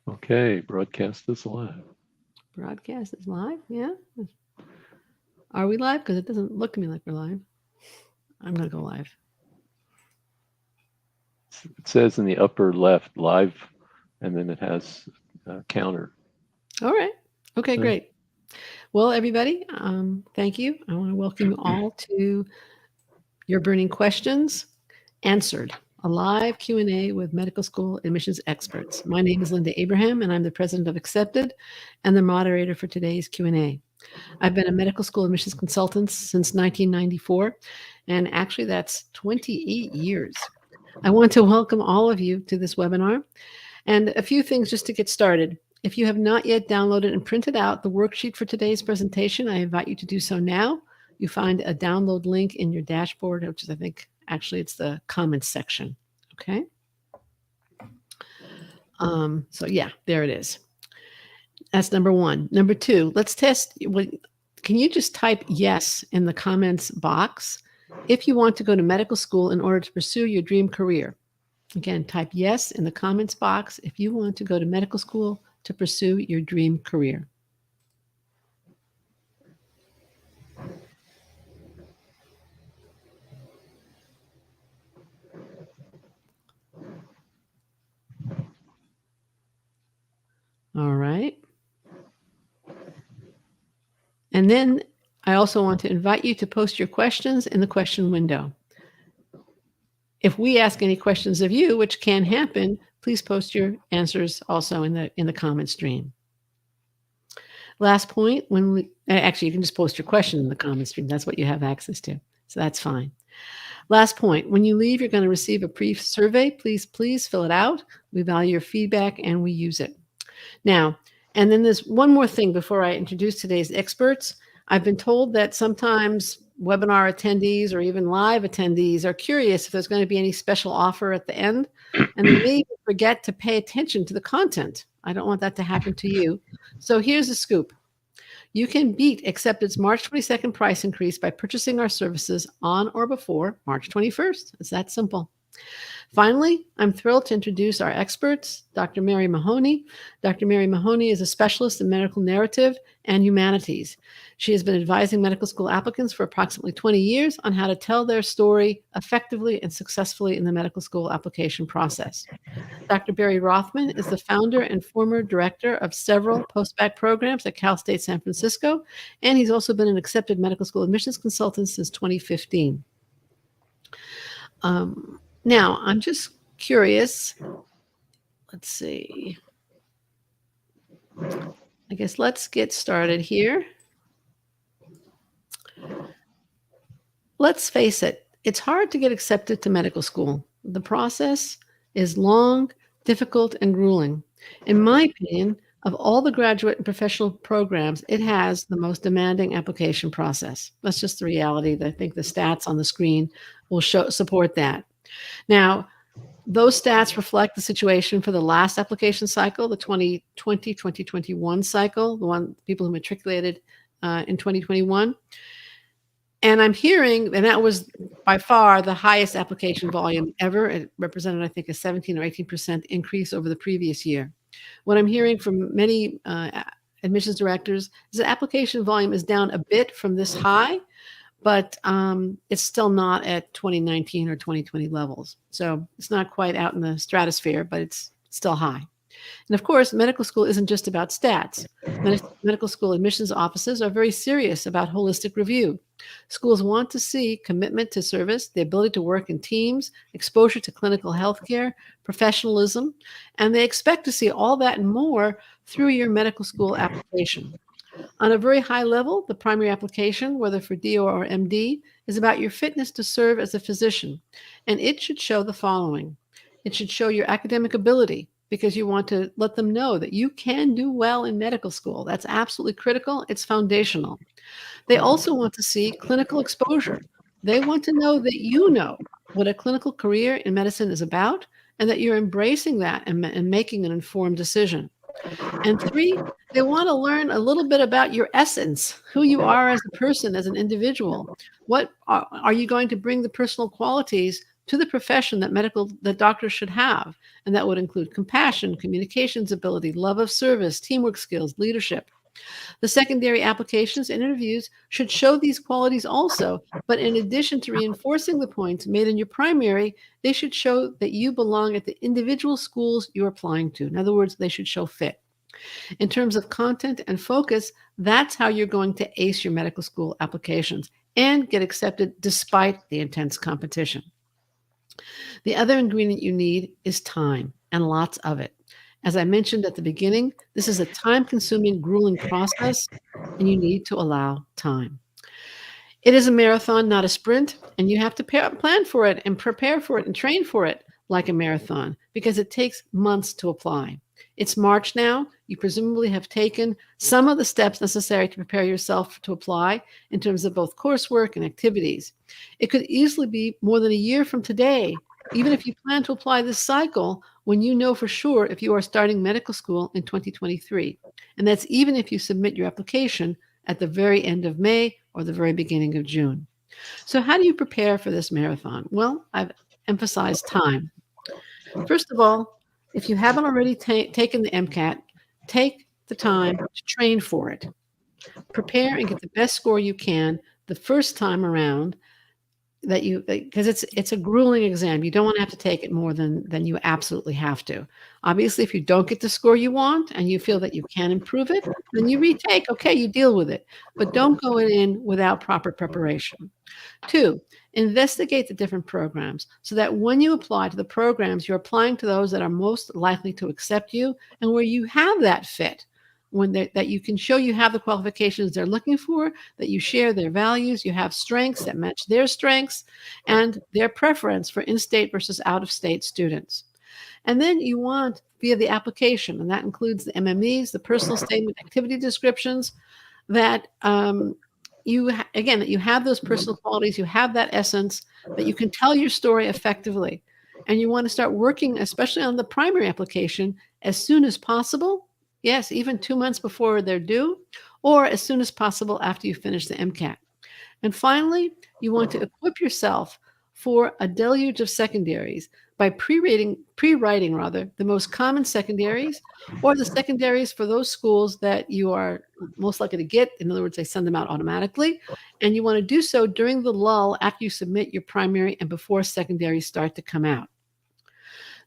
Okay, broadcast is live. Broadcast is live, yeah. Are we live? Because it doesn't look to me like we're live. I'm going to go live. It says in the upper left, live, and then it has a counter. All right. Okay, great. Well, everybody, thank you. I want to welcome you all to your burning questions answered, a live Q&A with medical school admissions experts. My name is Linda Abraham, and I'm the president of Accepted and the moderator for today's Q&A. I've been a medical school admissions consultant since 1994, and actually that's 28 years. I want to welcome all of you to this webinar. And a few things just to get started. If you have not yet downloaded and printed out the worksheet for today's presentation, I invite you to do so now. You find a download link in your dashboard, which is, I think, actually it's the comments section. Okay. So yeah, there it is. That's number one. Number two, let's test. Can you just type yes in the comments box if you want to go to medical school in order to pursue your dream career? Again, type yes in the comments box if you want to go to medical school to pursue your dream career. All right. And then I also want to invite you to post your questions in the question window. If we ask any questions of you, which can happen, please post your answers also in the comment stream. Last point, actually, you can just post your question in the comment stream. That's what you have access to. So that's fine. Last point, when you leave, you're going to receive a brief survey. Please fill it out. We value your feedback and we use it. Now, and then there's one more thing before I introduce today's experts. I've been told that sometimes webinar attendees or even live attendees are curious if there's going to be any special offer at the end, and they may forget to pay attention to the content. I don't want that to happen to you. So here's the scoop. You can beat Accepted's March 22nd price increase by purchasing our services on or before March 21st. It's that simple. Finally, I'm thrilled to introduce our experts, Dr. Mary Mahoney. Dr. Mary Mahoney is a specialist in medical narrative and humanities. She has been advising medical school applicants for approximately 20 years on how to tell their story effectively and successfully in the medical school application process. Dr. Barry Rothman is the founder and former director of several post-bac programs at Cal State San Francisco, and he's also been an accepted medical school admissions consultant since 2015. Now, I'm just curious. Let's see. I guess let's get started here. Let's face it, it's hard to get accepted to medical school. The process is long, difficult, and grueling. In my opinion, of all the graduate and professional programs, it has the most demanding application process. That's just the reality. I think the stats on the screen will support that. Now, those stats reflect the situation for the last application cycle, the 2020-2021 cycle, the one people who matriculated in 2021. And I'm hearing, and that was by far the highest application volume ever. It represented, I think, a 17 or 18% increase over the previous year. What I'm hearing from many admissions directors is that application volume is down a bit from this high, but it's still not at 2019 or 2020 levels. So it's not quite out in the stratosphere, but it's still high. And of course, medical school isn't just about stats. Medical school admissions offices are very serious about holistic review. Schools want to see commitment to service, the ability to work in teams, exposure to clinical health care, professionalism, and they expect to see all that and more through your medical school application. On a very high level, the primary application, whether for DO or MD, is about your fitness to serve as a physician, and it should show the following. It should show your academic ability, because you want to let them know that you can do well in medical school. That's absolutely critical. It's foundational. They also want to see clinical exposure. They want to know that you know what a clinical career in medicine is about and that you're embracing that and making an informed decision. And three, they want to learn a little bit about your essence, who you are as a person, as an individual. What are you going to bring the personal qualities to the profession that doctors should have. And that would include compassion, communications ability, love of service, teamwork skills, leadership. The secondary applications and interviews should show these qualities also, but in addition to reinforcing the points made in your primary, they should show that you belong at the individual schools you're applying to. In other words, they should show fit. In terms of content and focus, that's how you're going to ace your medical school applications and get accepted despite the intense competition. The other ingredient you need is time, and lots of it. As I mentioned at the beginning, this is a time-consuming, grueling process, and you need to allow time. It is a marathon, not a sprint, and you have to plan for it and prepare for it and train for it like a marathon because it takes months to apply. It's March now. You presumably have taken some of the steps necessary to prepare yourself to apply in terms of both coursework and activities. It could easily be more than a year from today, even if you plan to apply this cycle when you know for sure if you are starting medical school in 2023. And that's even if you submit your application at the very end of May or the very beginning of June. So how do you prepare for this marathon? Well, I've emphasized time. First of all, if you haven't already taken the Mcat, take the time to train for it. Prepare and get the best score you can the first time around because it's a grueling exam. You don't want to have to take it more than you absolutely have to. Obviously, if you don't get the score you want and you feel that you can improve it, then you retake. Okay, you deal with it. But don't go in without proper preparation. 2, investigate the different programs so that when you apply to the programs, you're applying to those that are most likely to accept you and where you have that fit, that you can show you have the qualifications they're looking for, that you share their values, you have strengths that match their strengths, and their preference for in-state versus out-of-state students. And then you want via the application, and that includes the MMEs, the personal statement, activity descriptions, that that you have those personal qualities, you have that essence, that you can tell your story effectively. And you want to start working, especially on the primary application, as soon as possible. Yes, even 2 months before they're due, or as soon as possible after you finish the Mcat. And finally, you want to equip yourself for a deluge of secondaries by pre-writing the most common secondaries or the secondaries for those schools that you are most likely to get. In other words, they send them out automatically. And you want to do so during the lull after you submit your primary and before secondaries start to come out.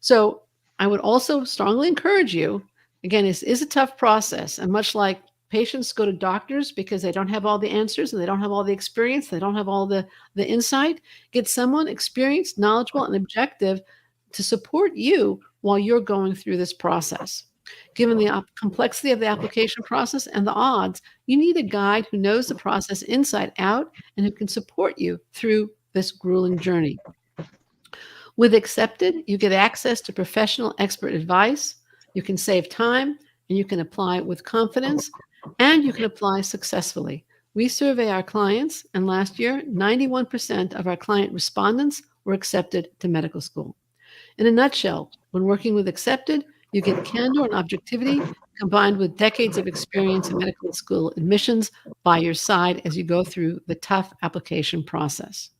So I would also strongly encourage you, again, this is a tough process. And much like patients go to doctors because they don't have all the answers and they don't have all the experience, they don't have all the insight, get someone experienced, knowledgeable, and objective to support you while you're going through this process. Given the complexity of the application process and the odds, you need a guide who knows the process inside out and who can support you through this grueling journey. With Accepted, you get access to professional expert advice, you can save time, and you can apply with confidence, and you can apply successfully. We survey our clients, and last year, 91% of our client respondents were accepted to medical school. In a nutshell, when working with Accepted, you get candor and objectivity combined with decades of experience in medical school admissions by your side as you go through the tough application process.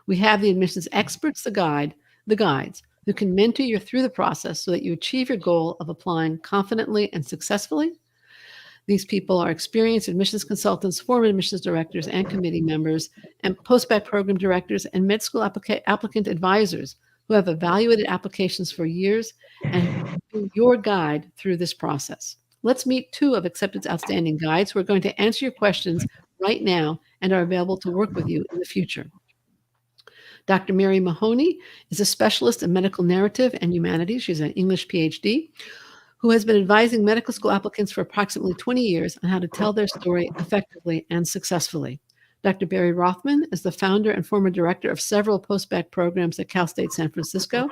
We have the admissions experts, the guides, who can mentor you through the process so that you achieve your goal of applying confidently and successfully. These people are experienced admissions consultants, former admissions directors and committee members, and post-bac program directors and med school applicant advisors who have evaluated applications for years and be your guide through this process. Let's meet 2 of Accepted's outstanding guides who are going to answer your questions right now and are available to work with you in the future. Dr. Mary Mahoney is a specialist in medical narrative and humanities. She's an English PhD who has been advising medical school applicants for approximately 20 years on how to tell their story effectively and successfully. Dr. Barry Rothman is the founder and former director of several post-bac programs at Cal State San Francisco.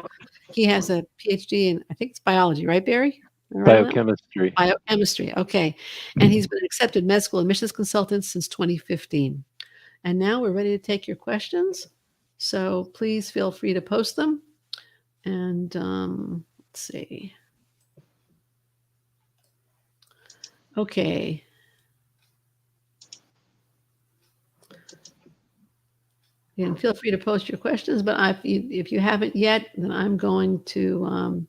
He has a PhD in, I think it's biology, right, Barry? Right, Biochemistry. Biochemistry, okay. And he's been an accepted med school admissions consultant since 2015. And now we're ready to take your questions. So please feel free to post them. And let's see. Okay. And feel free to post your questions, but if you haven't yet, then I'm going to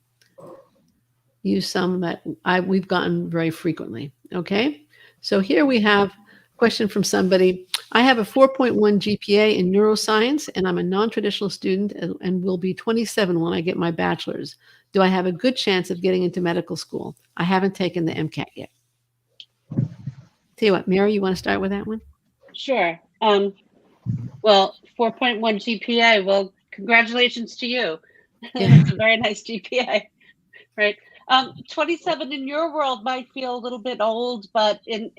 use some that we've gotten very frequently. Okay, so here we have a question from somebody. I have a 4.1 GPA in neuroscience, and I'm a non-traditional student and will be 27 when I get my bachelor's. Do I have a good chance of getting into medical school? I haven't taken the Mcat yet. Tell you what, Mary, you want to start with that one? Sure. Well, 4.1 GPA. Well, congratulations to you. Yeah. That's a very nice GPA, right? 27 in your world might feel a little bit old, but in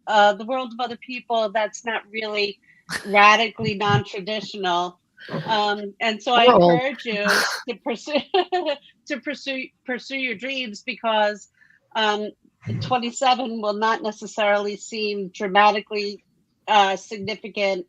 the world of other people, that's not really radically non-traditional. And so I encourage you to pursue your dreams, because 27 will not necessarily seem dramatically significant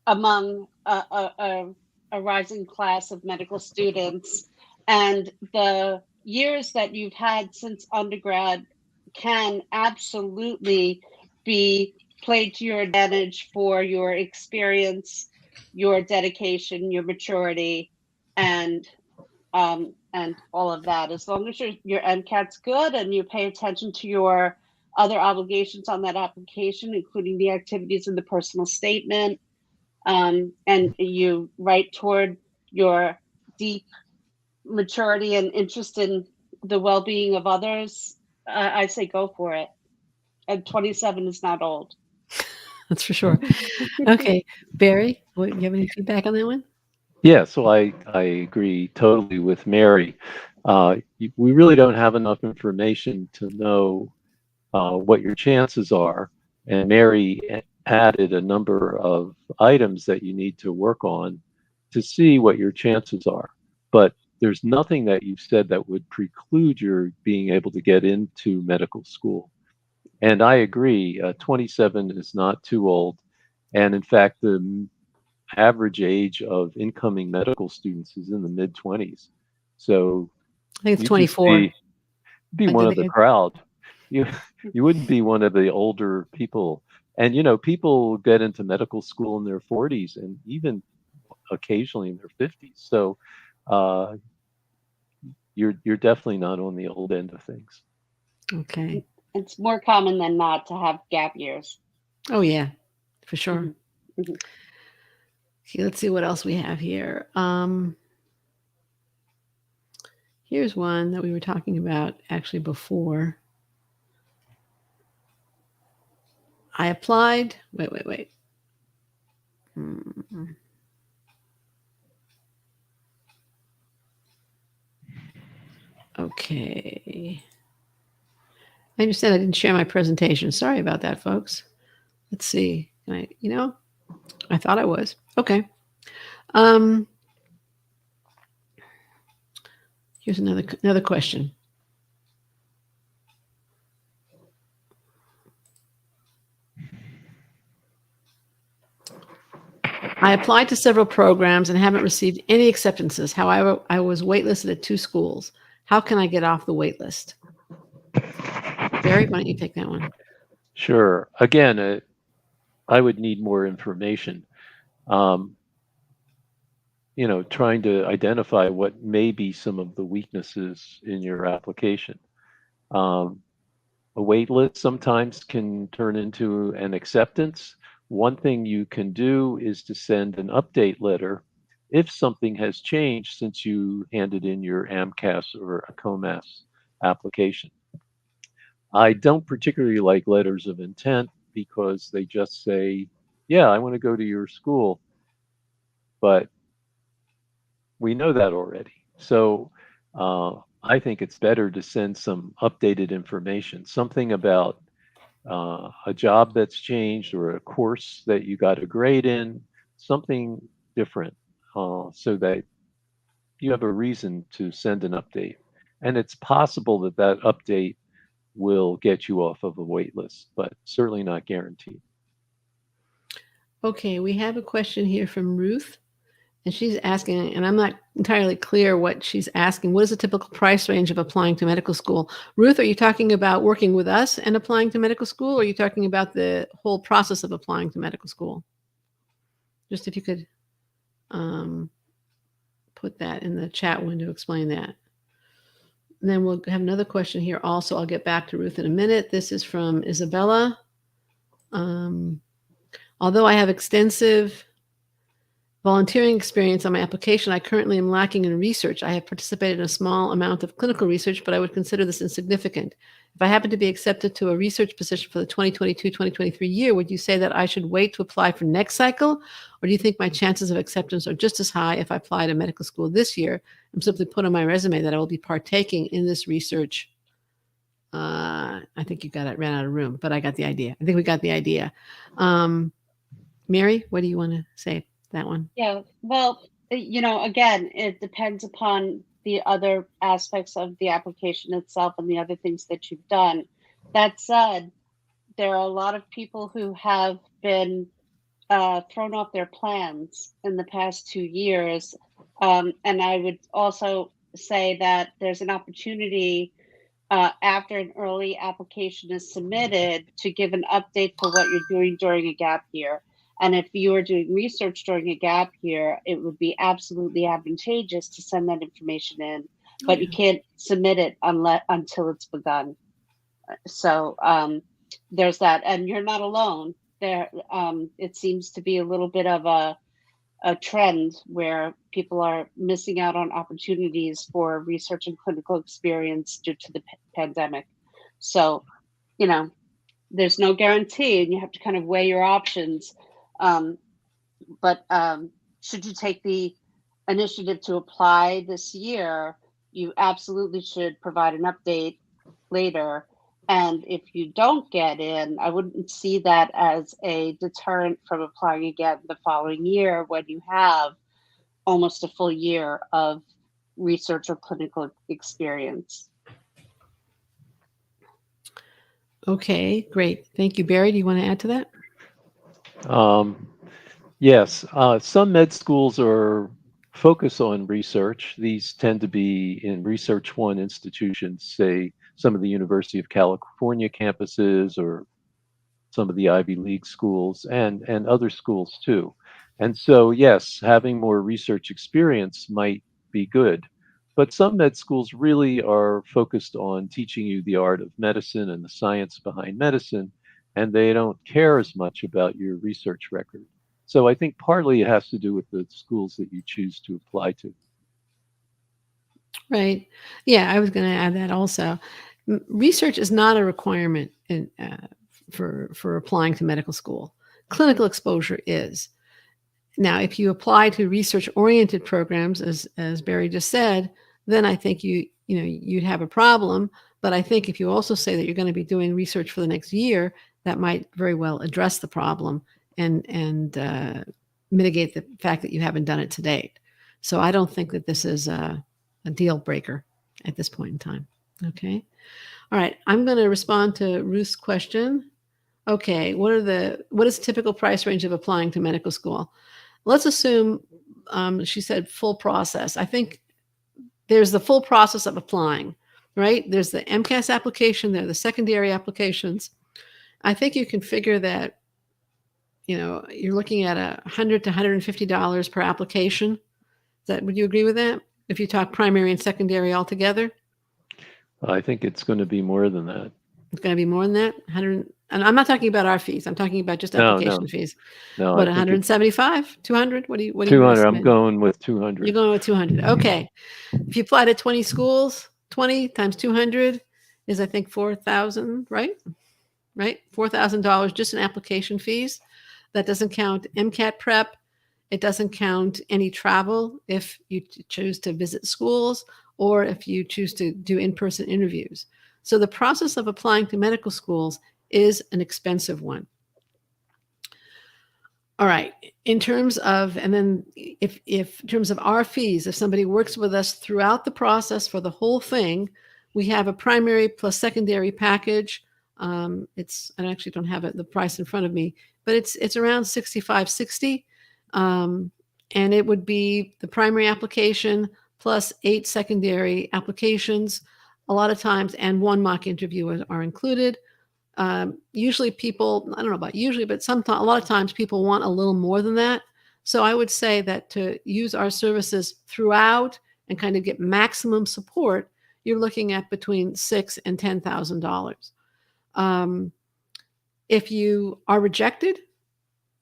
among a rising class of medical students. And the years that you've had since undergrad can absolutely be played to your advantage for your experience, your dedication, your maturity, and all of that. As long as your MCAT's good and you pay attention to your other obligations on that application, including the activities in the personal statement, and you write toward your deep maturity and interest in the well-being of others, I say go for it. And 27 is not old. That's for sure. Okay, Barry, do you have any feedback on that one? Yeah, so I agree totally with Mary. We really don't have enough information to know what your chances are. And Mary added a number of items that you need to work on to see what your chances are. But there's nothing that you've said that would preclude your being able to get into medical school. And I agree, 27 is not too old. And in fact, the average age of incoming medical students is in the mid 20s. So I think it's you 24. be one of the crowd. You wouldn't be one of the older people. And people get into medical school in their 40s and even occasionally in their 50s. So you're definitely not on the old end of things. Okay. It's more common than not to have gap years. Oh yeah, for sure. Mm-hmm. Mm-hmm. Okay, let's see what else we have here. Here's one that we were talking about actually before. I applied. Wait. Okay. I understand I didn't share my presentation. Sorry about that, folks. Let's see. Can I thought I was. Okay. Here's another question. I applied to several programs and haven't received any acceptances. However, I was waitlisted at 2 schools. How can I get off the wait list? Barry, why don't you take that one? Sure. Again, I would need more information. Trying to identify what may be some of the weaknesses in your application. A wait list sometimes can turn into an acceptance. One thing you can do is to send an update letter if something has changed since you handed in your AMCAS or a COMAS application. I don't particularly like letters of intent because they just say, yeah, I want to go to your school, but we know that already. So I think it's better to send some updated information, something about a job that's changed or a course that you got a grade in, something different, so that you have a reason to send an update. And it's possible that that update will get you off of a wait list, but certainly not guaranteed. Okay, we have a question here from Ruth, and she's asking, and I'm not entirely clear what she's asking. What is the typical price range of applying to medical school? Ruth, are you talking about working with us and applying to medical school, or are you talking about the whole process of applying to medical school? Just if you could put that in the chat window to explain that. And then we'll have another question here also. I'll get back to Ruth in a minute. This is from Isabella. Although I have extensive volunteering experience on my application, I currently am lacking in research. I have participated in a small amount of clinical research, but I would consider this insignificant. If I happen to be accepted to a research position for the 2022-2023 year, would you say that I should wait to apply for next cycle? Or do you think my chances of acceptance are just as high if I apply to medical school this year and simply put on my resume that I will be partaking in this research? I think you ran out of room, but I got the idea. I think we got the idea. Mary, what do you want to say? That one? Yeah, well, again, it depends upon the other aspects of the application itself and the other things that you've done. That said, there are a lot of people who have been thrown off their plans in the past 2 years. And I would also say that there's an opportunity after an early application is submitted to give an update for what you're doing during a gap year. And if you are doing research during a gap year, it would be absolutely advantageous to send that information in, but you can't submit it until it's begun. So there's that, and you're not alone. There, it seems to be a little bit of a trend where people are missing out on opportunities for research and clinical experience due to the pandemic. So, there's no guarantee, and you have to kind of weigh your options. But should you take the initiative to apply this year, you absolutely should provide an update later. And if you don't get in, I wouldn't see that as a deterrent from applying again the following year when you have almost a full year of research or clinical experience. Okay, great. Thank you. Barry, do you want to add to that? Yes, some med schools are focus on research. These tend to be in Research One institutions, say some of the University of California campuses or some of the Ivy League schools and other schools too. And so, yes, having more research experience might be good. But some med schools really are focused on teaching you the art of medicine and the science behind medicine, and they don't care as much about your research record. So I think partly it has to do with the schools that you choose to apply to. Right. Yeah, I was going to add that also. Research is not a requirement for applying to medical school. Clinical exposure is. Now, if you apply to research-oriented programs, as Barry just said, then I think you'd have a problem. But I think if you also say that you're going to be doing research for the next year, that might very well address the problem and mitigate the fact that you haven't done it to date. So I don't think that this is a deal breaker at this point in time. Okay. All right. I'm going to respond to Ruth's question. Okay. What is the typical price range of applying to medical school? Let's assume, she said full process. I think there's the full process of applying, right? There's the MCAS application, there are the secondary applications. I think you can figure that, you're looking at $100 to $150 per application. Would you agree with that? If you talk primary and secondary altogether? I think it's going to be more than that. It's going to be more than that? And I'm not talking about our fees. I'm talking about just application fees. No. What, 175, 200? What do you 200. I'm going with 200. You're going with 200. Okay. If you apply to 20 schools, 20 times 200 is, I think, 4,000, right? Right? $4,000 just in application fees. That doesn't count MCAT prep. It doesn't count any travel if you choose to visit schools or if you choose to do in-person interviews. So the process of applying to medical schools is an expensive one. All right. In terms of, and then if in terms of our fees, if somebody works with us throughout the process for the whole thing, we have a primary plus secondary package. I actually don't have the price in front of me, but it's around $65.60. And it would be the primary application plus 8 secondary applications, a lot of times, and 1 mock interview are included. Usually people, I don't know about usually, but a lot of times people want a little more than that. So I would say that to use our services throughout and kind of get maximum support, you're looking at between $6,000 and $10,000. If you are rejected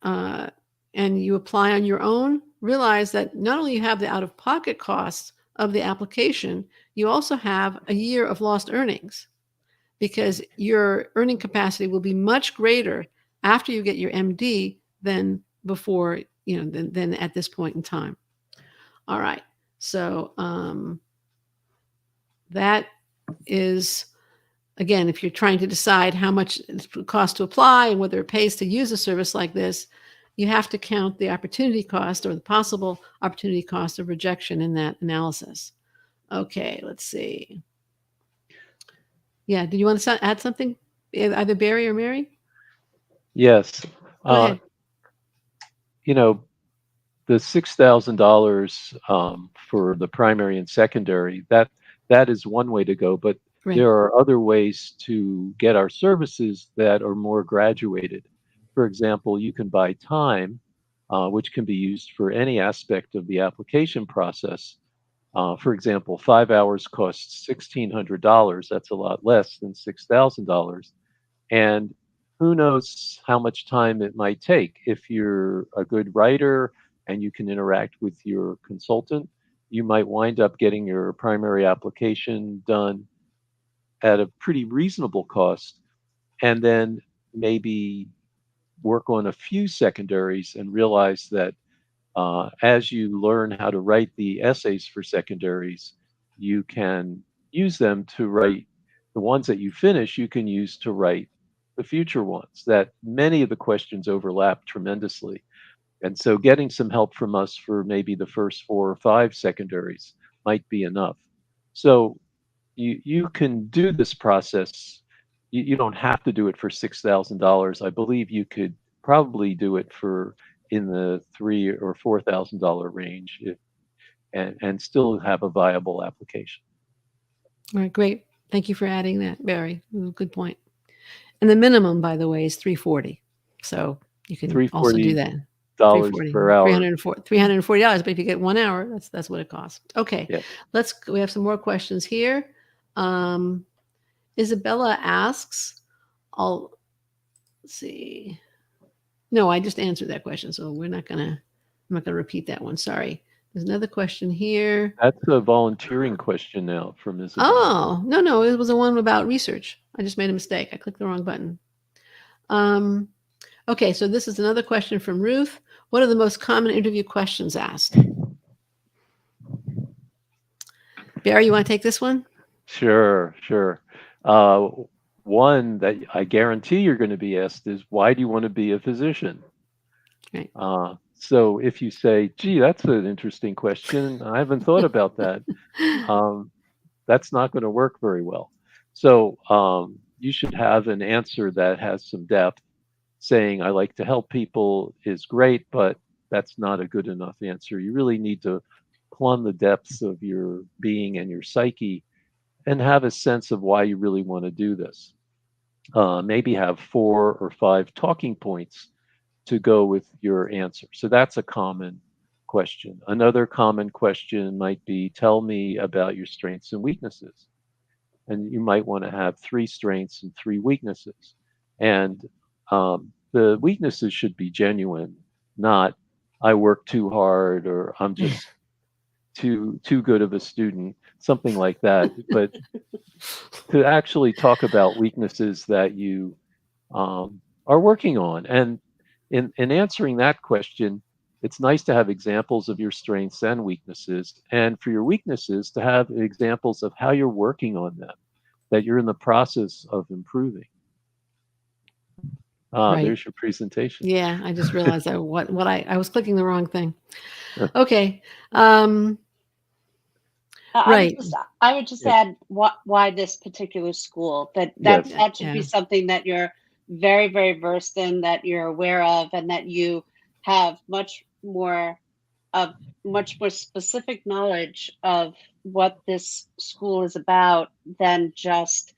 and you apply on your own, realize that not only you have the out-of-pocket costs of the application, you also have a year of lost earnings, because your earning capacity will be much greater after you get your MD than before, than at this point in time. All right. So that is, again, if you're trying to decide how much it costs to apply and whether it pays to use a service like this, you have to count the opportunity cost or the possible opportunity cost of rejection in that analysis. Okay, let's see. Yeah, did you want to add something, either Barry or Mary? Yes. Go ahead. The $6,000 for the primary and secondary, that is one way to go, but Right. there are other ways to get our services that are more graduated. For example, you can buy time, which can be used for any aspect of the application process. For example, 5 hours costs $1,600. That's a lot less than $6,000. And who knows how much time it might take. If you're a good writer and you can interact with your consultant, you might wind up getting your primary application done at a pretty reasonable cost, and then maybe work on a few secondaries and realize that as you learn how to write the essays for secondaries, you can use them to write the ones that you finish, you can use to write the future ones. That many of the questions overlap tremendously. And so getting some help from us for maybe the first 4 or 5 secondaries might be enough. So you can do this process. You don't have to do it for $6,000. I believe you could probably do it for in the $3,000 or $4,000 range, and still have a viable application. All right, great. Thank you for adding that, Barry. Good point. And the minimum, by the way, is $340. So you can also do that. $340 per hour. $340. But if you get 1 hour, that's what it costs. Okay. Yeah. We have some more questions here. Isabella asks, let's see. No, I just answered that question, so I'm not gonna repeat that one. Sorry. There's another question here. That's a volunteering question now from Isabella. Oh, no, it was the one about research. I just made a mistake. I clicked the wrong button. Okay, so this is another question from Ruth. What are the most common interview questions asked? Barry, you want to take this one? Sure. One that I guarantee you're going to be asked is, why do you want to be a physician? Right. So if you say, gee, that's an interesting question, I haven't thought about that, that's not going to work very well. So you should have an answer that has some depth. Saying, I like to help people is great, but that's not a good enough answer. You really need to plumb the depths of your being and your psyche and have a sense of why you really want to do this. Maybe have 4 or 5 talking points to go with your answer. So that's a common question. Another common question might be, tell me about your strengths and weaknesses. And you might want to have 3 strengths and 3 weaknesses. And the weaknesses should be genuine, not I work too hard or I'm just too good of a student, something like that. But to actually talk about weaknesses that you are working on. And in answering that question, it's nice to have examples of your strengths and weaknesses, and for your weaknesses to have examples of how you're working on them, that you're in the process of improving. Right. There's your presentation. Yeah, I just realized that I was clicking the wrong thing. Okay. Right. I would just add why this particular school. That should be something that you're very, very versed in, that you're aware of, and that you have much more specific knowledge of what this school is about than just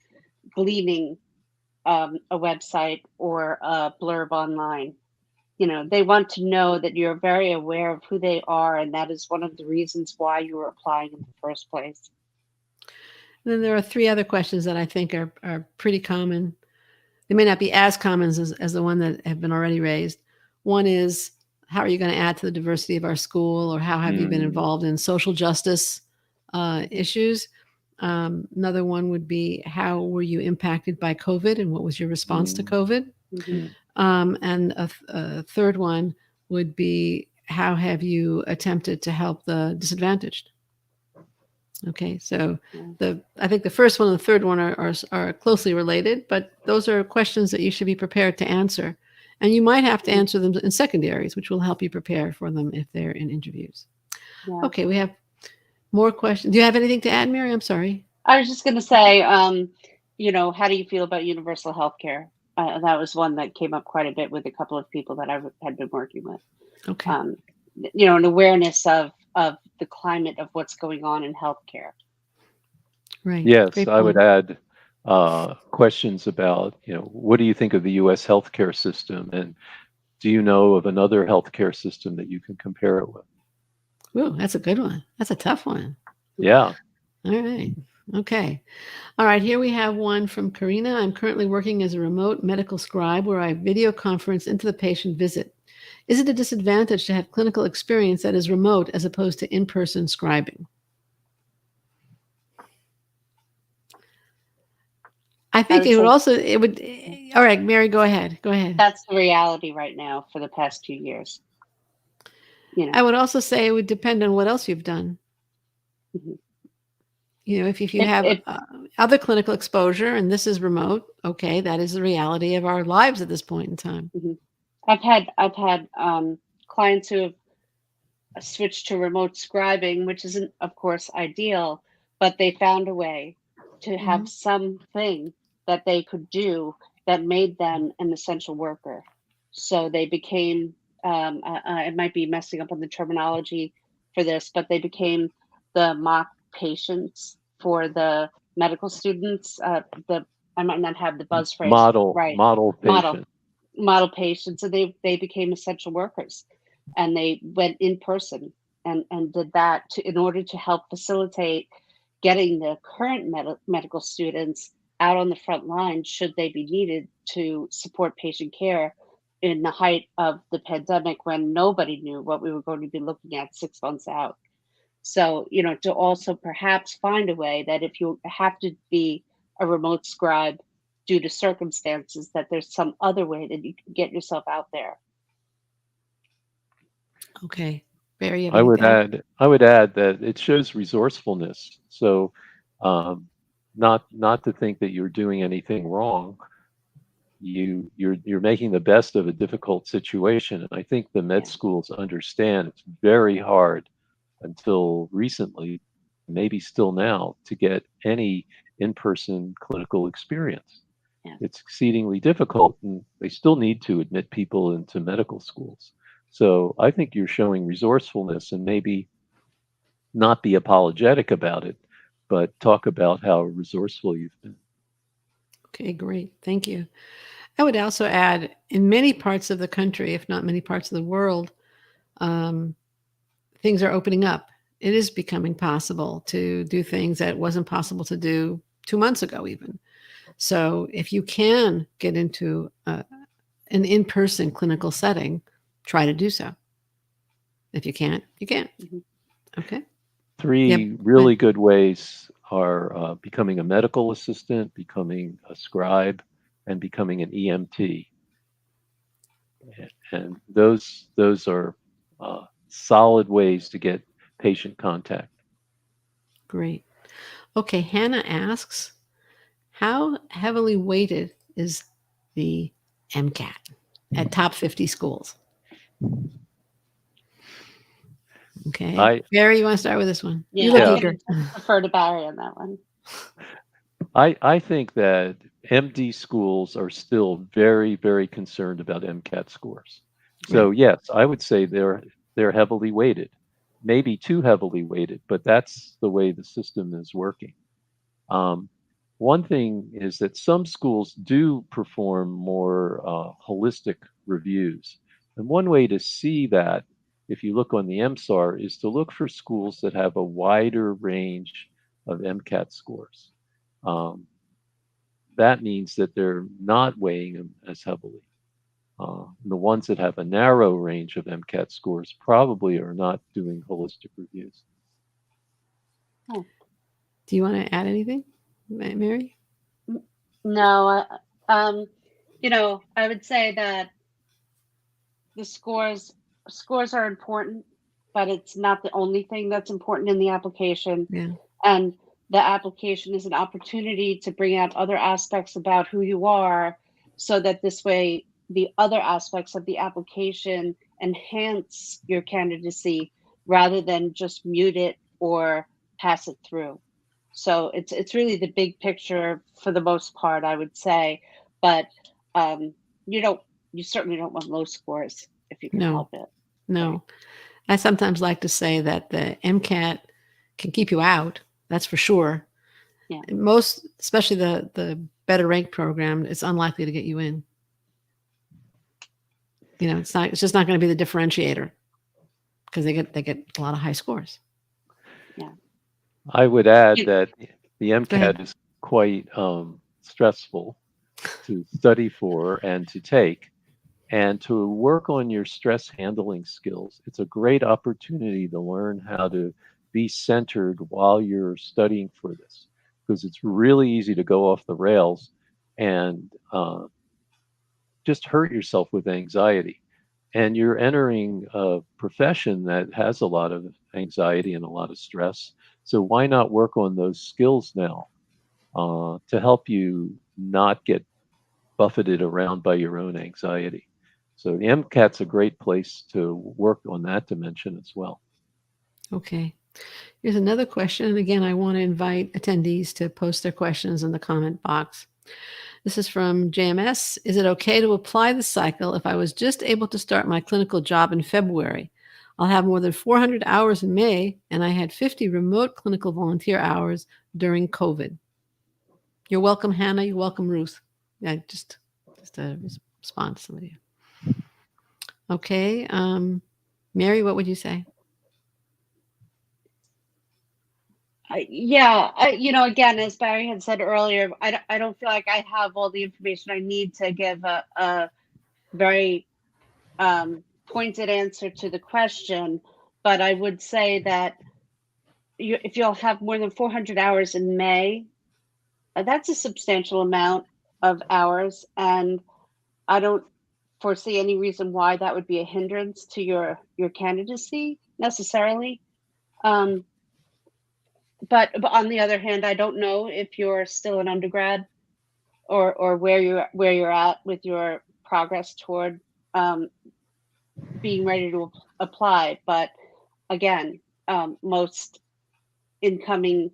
gleaning a website or a blurb online. they want to know that you're very aware of who they are, and that is one of the reasons why you were applying in the first place. And then there are 3 other questions that I think are pretty common. They may not be as common as the one that have been already raised. One is, how are you going to add to the diversity of our school, or how have you been involved in social justice issues? Another one would be, how were you impacted by COVID, and what was your response to COVID? And a third one would be, how have you attempted to help the disadvantaged? Okay, so I think the first one and the third one are closely related, but those are questions that you should be prepared to answer. And you might have to answer them in secondaries, which will help you prepare for them if they're in interviews. Yeah. Okay, we have more questions. Do you have anything to add, Mary? I'm sorry. I was just going to say, how do you feel about universal health care? That was one that came up quite a bit with a couple of people that I had been working with. Okay. An awareness of the climate of what's going on in healthcare. Right. Yes, I would add questions about, what do you think of the U.S. healthcare system, and do you know of another healthcare system that you can compare it with? Ooh, that's a good one. That's a tough one. Yeah. All right. Okay. All right. Here we have one from Karina. I'm currently working as a remote medical scribe where I video conference into the patient visit. Is it a disadvantage to have clinical experience that is remote as opposed to in-person scribing? I think it would. All right, Mary, go ahead. That's the reality right now for the past 2 years. I would also say it would depend on what else you've done. Mm-hmm. If you have other clinical exposure and this is remote, okay, that is the reality of our lives at this point in time. Mm-hmm. I've had clients who have switched to remote scribing, which isn't, of course, ideal, but they found a way to have something that they could do that made them an essential worker. So they became, I might be messing up on the terminology for this, but they became the mock patients for the medical students. I might not have the buzz phrase. Model patients. So they became essential workers, and they went in person and did that in order to help facilitate getting the current medical students out on the front line should they be needed to support patient care in the height of the pandemic when nobody knew what we were going to be looking at 6 months out. So, to also perhaps find a way that if you have to be a remote scribe due to circumstances, that there's some other way that you can get yourself out there. Okay. Barry, I would add that it shows resourcefulness. So not to think that you're doing anything wrong. You're making the best of a difficult situation. And I think the med schools understand it's very hard until recently, maybe still now, to get any in-person clinical experience. Yeah. It's exceedingly difficult, and they still need to admit people into medical schools. So I think you're showing resourcefulness, and maybe not be apologetic about it, but talk about how resourceful you've been. Okay, great. Thank you. I would also add, in many parts of the country, if not many parts of the world, things are opening up. It is becoming possible to do things that wasn't possible to do 2 months ago even. So if you can get into an in-person clinical setting, try to do so. If you can't, you can't. Mm-hmm. Okay. 3 really good ways are becoming a medical assistant, becoming a scribe, and becoming an EMT. And those are solid ways to get patient contact. Great. Okay, Hannah asks, how heavily weighted is the Mcat at top 50 schools? Okay. Barry, you want to start with this one? Yeah, you look eager. I prefer to Barry on that one. I think that MD schools are still very, very concerned about MCAT scores. So yes, I would say they're heavily weighted, maybe too heavily weighted, but that's the way the system is working. One thing is that some schools do perform more holistic reviews. And one way to see that, if you look on the MSAR, is to look for schools that have a wider range of Mcat scores. That means that they're not weighing them as heavily. The ones that have a narrow range of Mcat scores probably are not doing holistic reviews. Do you want to add anything, Mary? No, I would say that the scores are important, but it's not the only thing that's important in the application. Yeah. And the application is an opportunity to bring out other aspects about who you are, so that this way the other aspects of the application enhance your candidacy rather than just mute it or pass it through. So it's really the big picture for the most part, I would say. But you certainly don't want low scores if you can No. help it. No. Right. I sometimes like to say that the MCAT can keep you out. That's for sure. Yeah. Most, especially the better rank program, it's unlikely to get you in. It's just not going to be the differentiator, because they get a lot of high scores. Yeah. I would add that the Go ahead. MCAT is quite stressful to study for and to take, and to work on your stress handling skills. It's a great opportunity to learn how to be centered while you're studying for this, because it's really easy to go off the rails and just hurt yourself with anxiety. And you're entering a profession that has a lot of anxiety and a lot of stress. So why not work on those skills now to help you not get buffeted around by your own anxiety? So the MCAT's a great place to work on that dimension as well. Okay. Here's another question. And again, I want to invite attendees to post their questions in the comment box. This is from JMS. Is it okay to apply the cycle if I was just able to start my clinical job in February? I'll have more than 400 hours in May, and I had 50 remote clinical volunteer hours during COVID. You're welcome, Hannah. You're welcome, Ruth. Yeah, just a response to somebody. Okay. Mary, what would you say? Again, as Barry had said earlier, I don't feel like I have all the information I need to give a very pointed answer to the question. But I would say that if you'll have more than 400 hours in May, that's a substantial amount of hours, and I don't foresee any reason why that would be a hindrance to your candidacy necessarily. But on the other hand, I don't know if you're still an undergrad or where you're at with your progress toward being ready to apply. But again, most incoming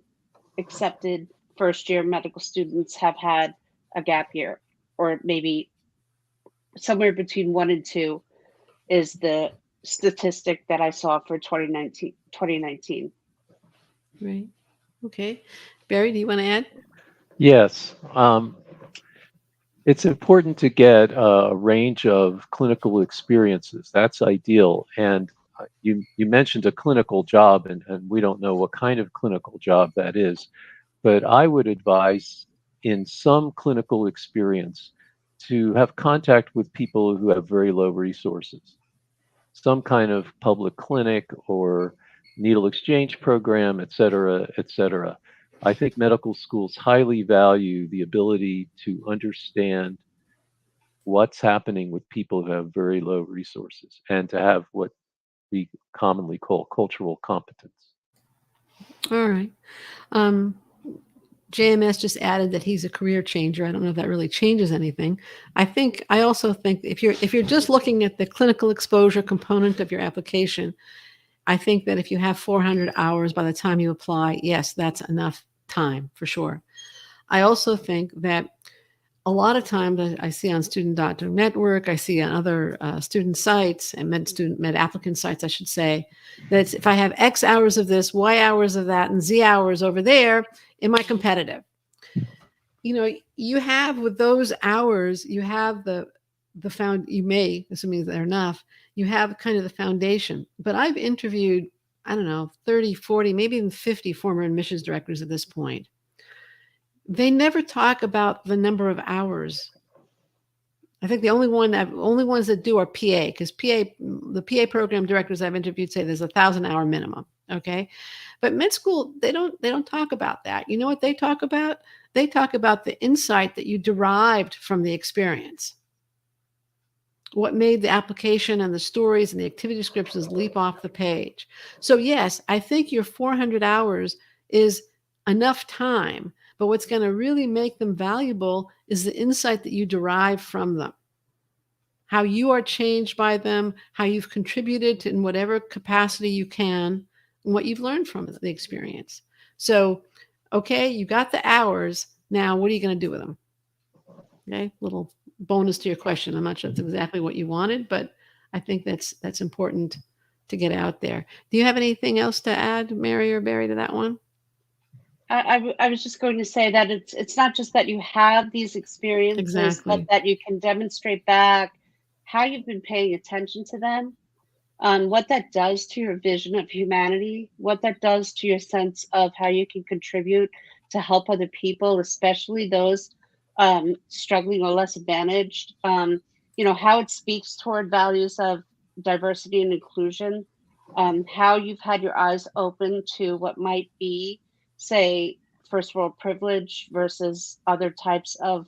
accepted first-year medical students have had a gap year, or maybe somewhere between 1 and 2 is the statistic that I saw for 2019. Right. Okay. Barry, do you want to add? Yes. It's important to get a range of clinical experiences. That's ideal. And you mentioned a clinical job, and we don't know what kind of clinical job that is. But I would advise, in some clinical experience, to have contact with people who have very low resources. Some kind of public clinic or needle exchange program, et cetera, et cetera. I think medical schools highly value the ability to understand what's happening with people who have very low resources, and to have what we commonly call cultural competence. All right. JMS just added that he's a career changer. I don't know if that really changes anything. I also think if you're just looking at the clinical exposure component of your application, I think that if you have 400 hours by the time you apply, yes, that's enough time for sure. I also think that a lot of times I see on Student Doctor Network, I see on other student sites and med applicant sites, I should say, that if I have X hours of this, Y hours of that, and Z hours over there, am I competitive? You have with those hours, you have the you may, assuming they're enough, you have kind of the foundation. But I've interviewed, I don't know, 30, 40, maybe even 50 former admissions directors at this point. They never talk about the number of hours. I think the only ones that do are PA, because the PA program directors I've interviewed say there's 1,000-hour minimum. Okay, but med school, they don't talk about that. You know what they talk about? They talk about the insight that you derived from the experience. What made the application and the stories and the activity descriptions leap off the page. So yes, I think your 400 hours is enough time, but what's going to really make them valuable is the insight that you derive from them, how you are changed by them, how you've contributed in whatever capacity you can, and what you've learned from the experience. So, okay, you got the hours. Now, what are you going to do with them? Okay, little bonus to your question. I'm not sure that's exactly what you wanted, but I think that's important to get out there. Do you have anything else to add, Mary or Barry, to that one? I was just going to say that it's not just that you have these experiences, Exactly. but that you can demonstrate back how you've been paying attention to them, what that does to your vision of humanity, what that does to your sense of how you can contribute to help other people, especially those struggling or less advantaged. How it speaks toward values of diversity and inclusion, how you've had your eyes open to what might be, say, first world privilege versus other types of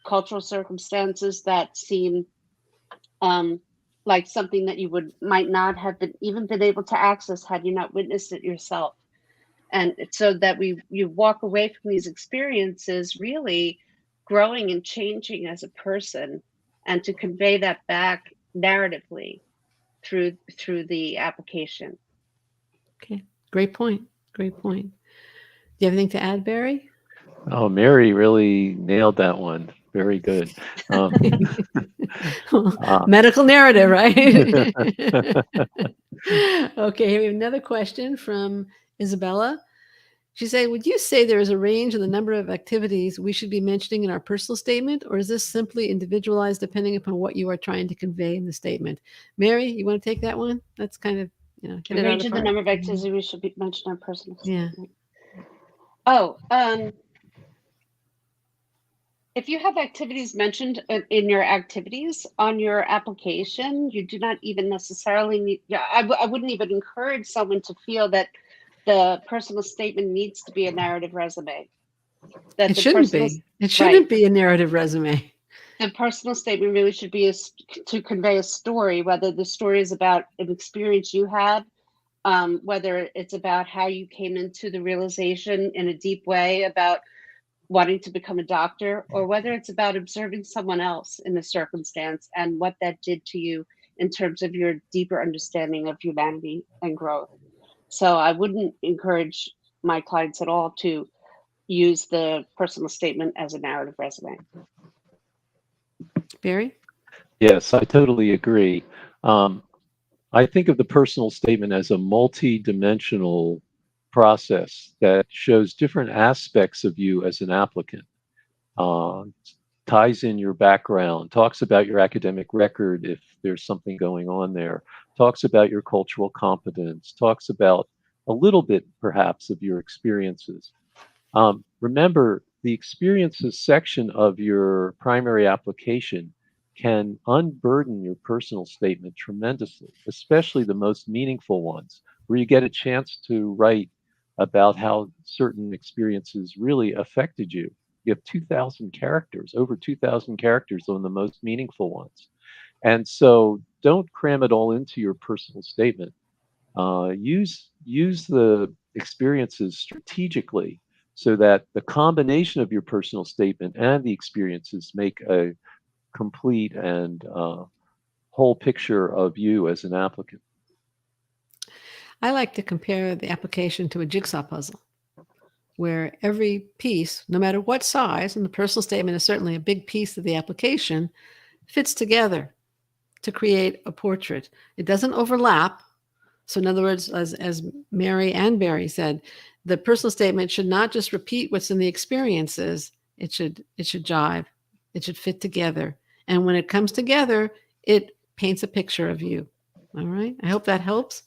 cultural circumstances that seem like something that you might not have been able to access had you not witnessed it yourself. And so that you walk away from these experiences really growing and changing as a person, and to convey that back narratively through the application. Okay, great point. Great point. Do you have anything to add, Barry? Oh, Mary really nailed that one. Very good. Medical narrative, right? Okay, here we have another question from Isabella. She said, would you say there is a range in the number of activities we should be mentioning in our personal statement, or is this simply individualized depending upon what you are trying to convey in the statement? Mary, you want to take that one? That's kind of, hit The it range out of of the number of activities we should be mentioning in our personal statement. Oh, if you have activities mentioned in your activities on your application, you do not even necessarily need, I wouldn't even encourage someone to feel that the personal statement needs to be a narrative resume. It shouldn't be. It shouldn't be a narrative resume. The personal statement really should be to convey a story, whether the story is about an experience you had, whether it's about how you came into the realization in a deep way about wanting to become a doctor, or whether it's about observing someone else in the circumstance and what that did to you in terms of your deeper understanding of humanity and growth. So I wouldn't encourage my clients at all to use the personal statement as a narrative resume. Barry? Yes, I totally agree. I think of the personal statement as a multi-dimensional process that shows different aspects of you as an applicant, ties in your background, talks about your academic record if there's something going on there, talks about your cultural competence, talks about a little bit perhaps of your experiences. Remember, the experiences section of your primary application can unburden your personal statement tremendously, especially the most meaningful ones, where you get a chance to write about how certain experiences really affected you. You have 2,000 characters, over 2,000 characters on the most meaningful ones. And so don't cram it all into your personal statement. Use the experiences strategically so that the combination of your personal statement and the experiences make a complete and whole picture of you as an applicant. I like to compare the application to a jigsaw puzzle, where every piece, no matter what size, and the personal statement is certainly a big piece of the application, fits together to create a portrait. It doesn't overlap. So in other words, as Mary and Barry said, the personal statement should not just repeat what's in the experiences. It should jive. It should fit together And when it comes together, it paints a picture of you. All right. I hope that helps.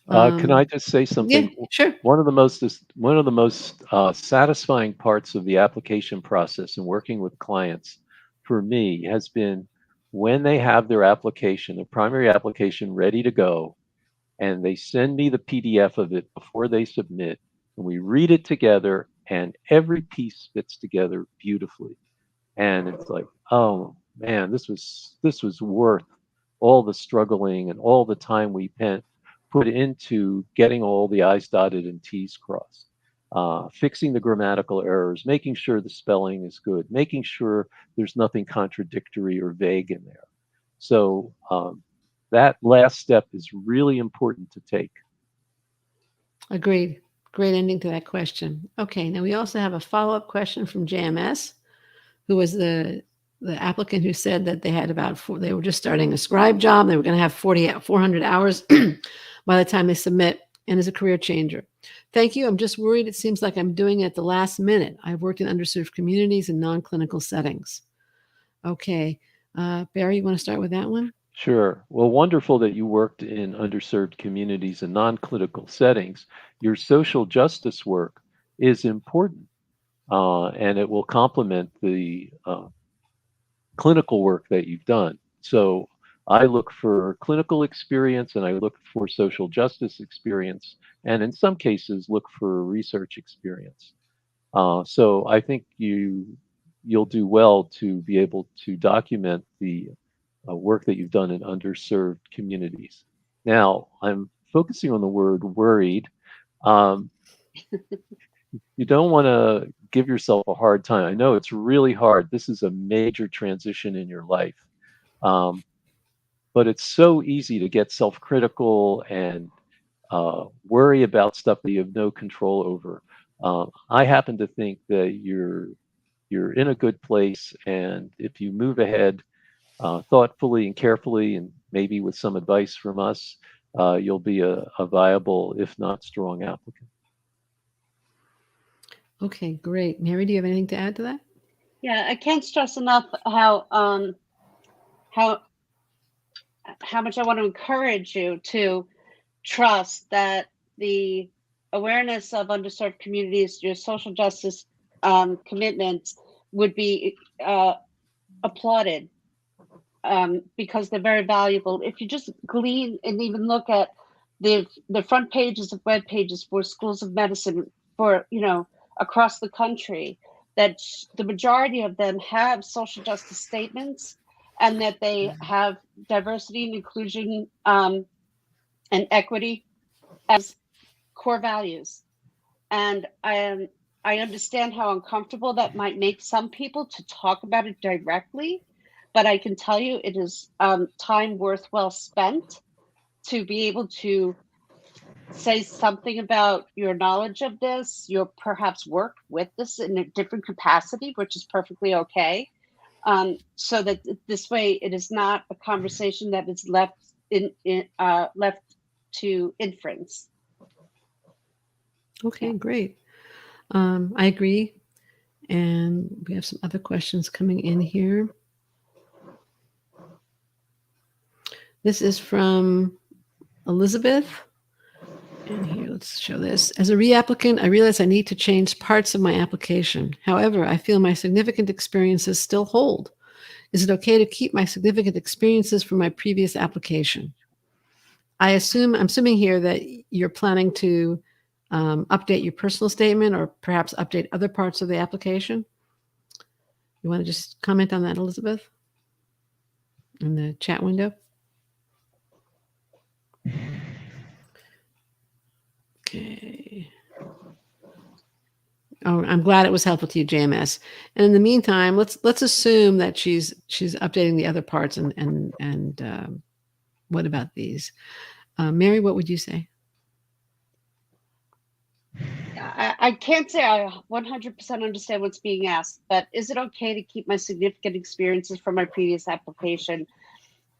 Can I just say Yeah, something? sure. One of the most satisfying parts of the application process and working with clients for me has been when they have their application, their primary application ready to go, and they send me the PDF of it before they submit, and we read it together, and every piece fits together beautifully. And it's like, oh man, this was worth all the struggling and all the time we put into getting all the I's dotted and T's crossed, fixing the grammatical errors, making sure the spelling is good, making sure there's nothing contradictory or vague in there. So that last step is really important to take. Agreed. Great ending to that question. Okay, now we also have a follow-up question from JMS, who was the applicant who said that they had they were just starting a scribe job. They were going to have 400 hours by the time they submit, and is a career changer. Thank you. I'm just worried. It seems like I'm doing it at the last minute. I've worked in underserved communities and non-clinical settings. Okay. Barry, you want to start with that one? Sure. Well, wonderful that you worked in underserved communities and non-clinical settings. Your social justice work is important, and it will complement the clinical work that you've done. So I look for clinical experience and I look for social justice experience, and in some cases, look for research experience. So I think you'll do well to be able to document the work that you've done in underserved communities. Now, I'm focusing on the word worried. Um, you don't want to give yourself a hard time. I know it's really hard. This is a major transition in your life. Um, but it's so easy to get self critical and worry about stuff that you have no control over. I happen to think that you're in a good place, and if you move ahead thoughtfully and carefully, and maybe with some advice from us, you'll be a viable, if not strong, applicant. Okay, great. Mary, do you have anything to add to that? Yeah, I can't stress enough how much I want to encourage you to trust that the awareness of underserved communities, your social justice commitments would be applauded because they're very valuable. If you just glean and even look at the front pages of web pages for schools of medicine for across the country, that the majority of them have social justice statements, and that they have diversity and inclusion and equity as core values. And I understand how uncomfortable that might make some people to talk about it directly, but I can tell you it is time well spent to be able to say something about your knowledge of this, your perhaps work with this in a different capacity, which is perfectly okay. So that this way it is not a conversation that is left to inference. Okay, great. I agree. And we have some other questions coming in here. This is from Elizabeth. And here, let's show this. As a reapplicant, I realize I need to change parts of my application. However, I feel my significant experiences still hold. Is it okay to keep my significant experiences from my previous application? I'm assuming here that you're planning to update your personal statement or perhaps update other parts of the application. You want to just comment on that, Elizabeth, in the chat window? Okay. Oh, I'm glad it was helpful to you, JMS. And in the meantime, let's assume that she's updating the other parts. And what about these? Mary, what would you say? I can't say I 100% understand what's being asked, but is it okay to keep my significant experiences from my previous application?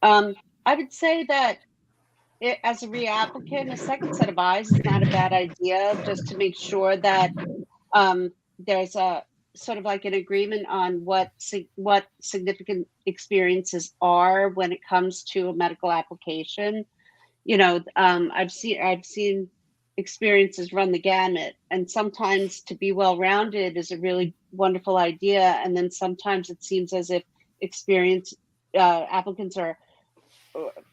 I would say that as a reapplicant, a second set of eyes is not a bad idea, just to make sure that there's a sort of like an agreement on what significant experiences are when it comes to a medical application. I've seen experiences run the gamut, and sometimes to be well-rounded is a really wonderful idea, and then sometimes it seems as if applicants are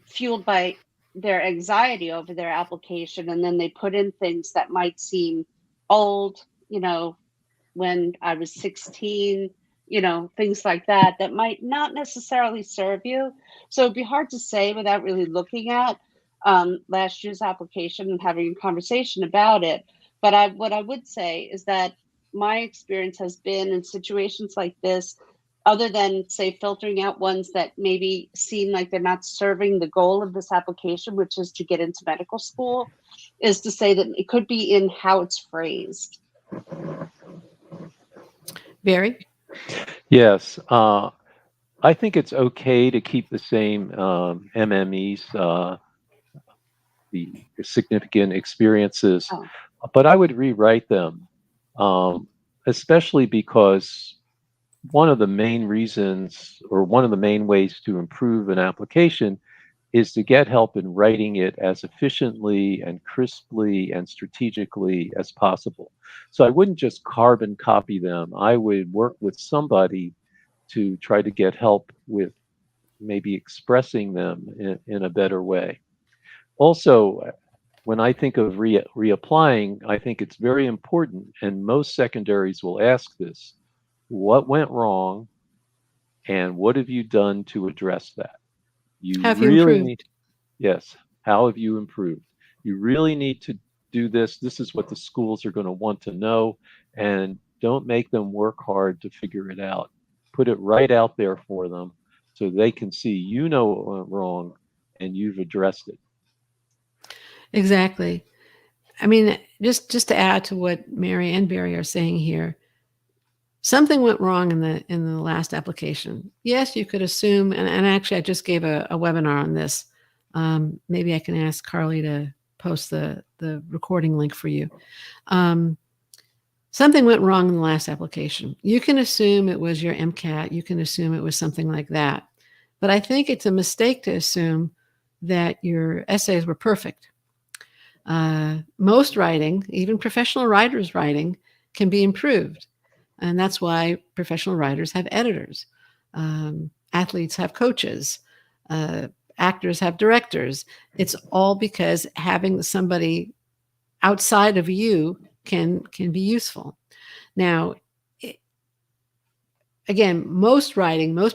fueled by their anxiety over their application, and then they put in things that might seem old, when I was 16, things like that might not necessarily serve you. So it'd be hard to say without really looking at last year's application and having a conversation about it. But what I would say is that my experience has been in situations like this, other than, say, filtering out ones that maybe seem like they're not serving the goal of this application, which is to get into medical school, is to say that it could be in how it's phrased. Barry? Yes. I think it's okay to keep the same MMEs, the significant experiences, but I would rewrite them, especially because one of the main reasons, or one of the main ways to improve an application, is to get help in writing it as efficiently and crisply and strategically as possible. So I wouldn't just carbon copy them. I would work with somebody to try to get help with maybe expressing them in a better way. Also, when I think of reapplying, I think it's very important, and most secondaries will ask this: what went wrong, and what have you done to address that? You Have you really improved? need, yes, how have you improved? You really need to do this. This is what the schools are going to want to know, and don't make them work hard to figure it out. Put it right out there for them so they can see you know what went wrong and you've addressed it. Exactly. I mean, just to add to what Mary and Barry are saying here, something went wrong in the last application. Yes, you could assume, and actually I just gave a webinar on this. Maybe I can ask Carly to post the recording link for you. Something went wrong in the last application. You can assume it was your Mcat. You can assume it was something like that. But I think it's a mistake to assume that your essays were perfect. Most writing, even professional writers' writing, can be improved. And that's why professional writers have editors. Athletes have coaches. Actors have directors. It's all because having somebody outside of you can be useful. Now, again, most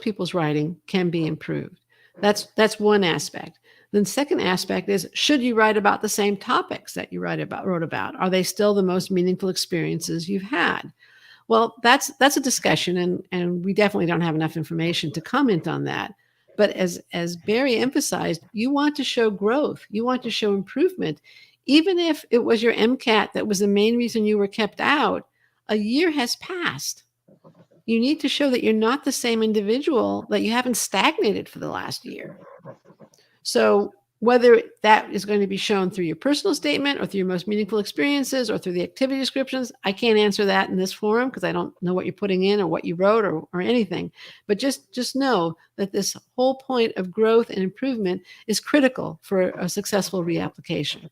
people's writing can be improved. That's one aspect. Then the second aspect is, should you write about the same topics that you wrote about? Are they still the most meaningful experiences you've had? Well, that's a discussion, and we definitely don't have enough information to comment on that. But as Barry emphasized, you want to show growth. You want to show improvement. Even if it was your Mcat that was the main reason you were kept out, a year has passed. You need to show that you're not the same individual, that you haven't stagnated for the last year. So whether that is going to be shown through your personal statement or through your most meaningful experiences or through the activity descriptions, I can't answer that in this forum because I don't know what you're putting in or what you wrote or anything. But just know that this whole point of growth and improvement is critical for a successful reapplication.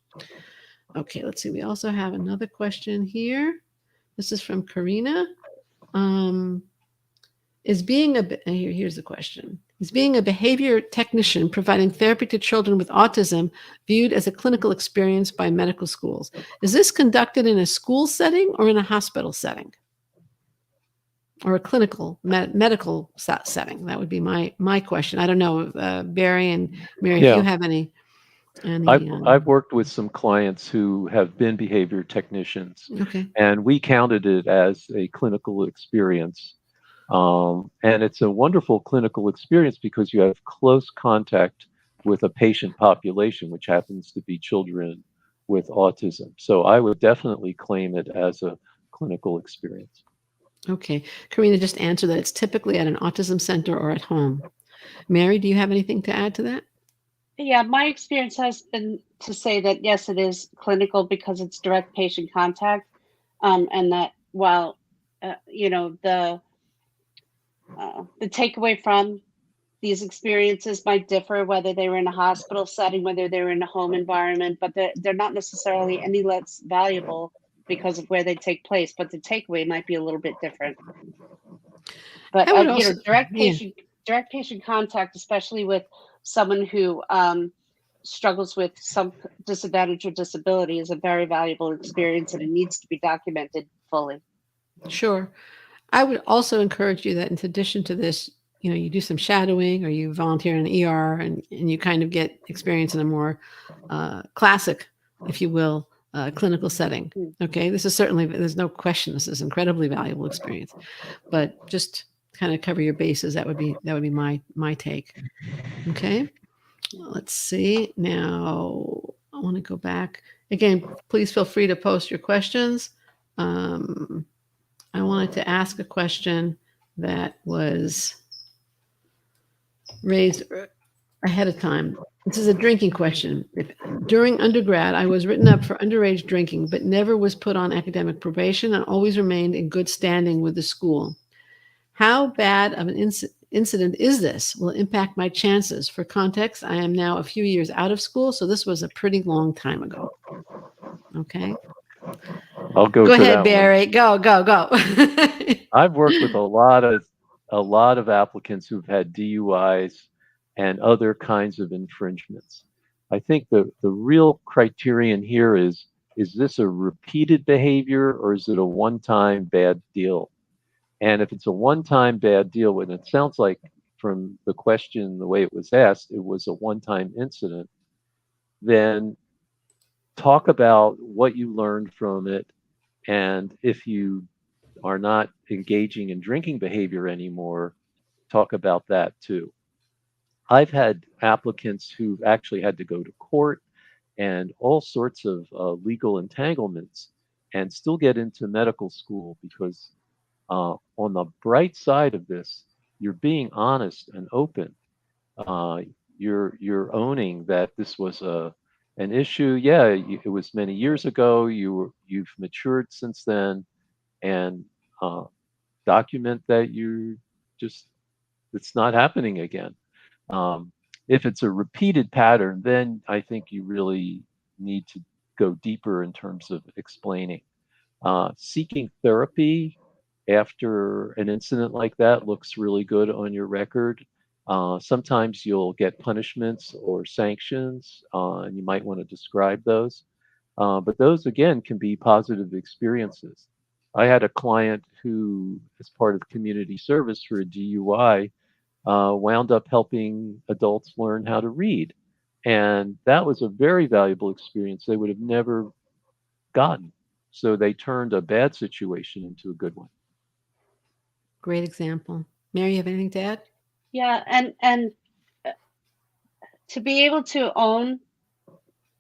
Okay, let's see. We also have another question here. This is from Karina. Here's the question. Is being a behavior technician providing therapy to children with autism viewed as a clinical experience by medical schools? Is this conducted in a school setting or in a hospital setting? Or a clinical medical setting? That would be my question. I don't know, Barry and Mary, if you have any. I've worked with some clients who have been behavior technicians, okay, and we counted it as a clinical experience. And it's a wonderful clinical experience because you have close contact with a patient population, which happens to be children with autism. So I would definitely claim it as a clinical experience. Okay. Karina just answered that it's typically at an autism center or at home. Mary, do you have anything to add to that? Yeah, my experience has been to say that, yes, it is clinical because it's direct patient contact. And that while the takeaway from these experiences might differ, whether they were in a hospital setting, whether they were in a home environment, but they're not necessarily any less valuable because of where they take place. But the takeaway might be a little bit different. But I would also, direct yeah, patient contact, especially with someone who struggles with some disadvantage or disability, is a very valuable experience, and it needs to be documented fully. sure. I would also encourage you that in addition to this, you do some shadowing or you volunteer in an ER and you kind of get experience in a more classic, if you will, clinical setting. Mm. Okay. This is certainly, there's no question, this is incredibly valuable experience, but just kind of cover your bases. That would be my take. Okay. Let's see. Now I want to go back again. Please feel free to post your questions. I wanted to ask a question that was raised ahead of time. This is a drinking question. During undergrad, I was written up for underage drinking, but never was put on academic probation and always remained in good standing with the school. How bad of an incident is this? Will it impact my chances? For context, I am now a few years out of school, so this was a pretty long time ago. Okay. I'll go Go for ahead, that Barry. one. Go. I've worked with a lot of applicants who've had DUIs and other kinds of infringements. I think the real criterion here is this a repeated behavior or is it a one-time bad deal? And if it's a one-time bad deal, and it sounds like from the question, the way it was asked, it was a one-time incident, then talk about what you learned from it. And if you are not engaging in drinking behavior anymore, talk about that too. I've had applicants who've actually had to go to court and all sorts of legal entanglements and still get into medical school because on the bright side of this, you're being honest and open. Uh, you're owning that this was an issue. Yeah, it was many years ago. You've matured since then, and uh, document that you just it's not happening again. Um, if it's a repeated pattern, then I think you really need to go deeper in terms of explaining. Seeking therapy after an incident like that looks really good on your record. Sometimes you'll get punishments or sanctions, and you might want to describe those. But those, again, can be positive experiences. I had a client who, as part of community service for a DUI, wound up helping adults learn how to read. And that was a very valuable experience they would have never gotten. So they turned a bad situation into a good one. Great example. Mary, you have anything to add? Yeah, and to be able to own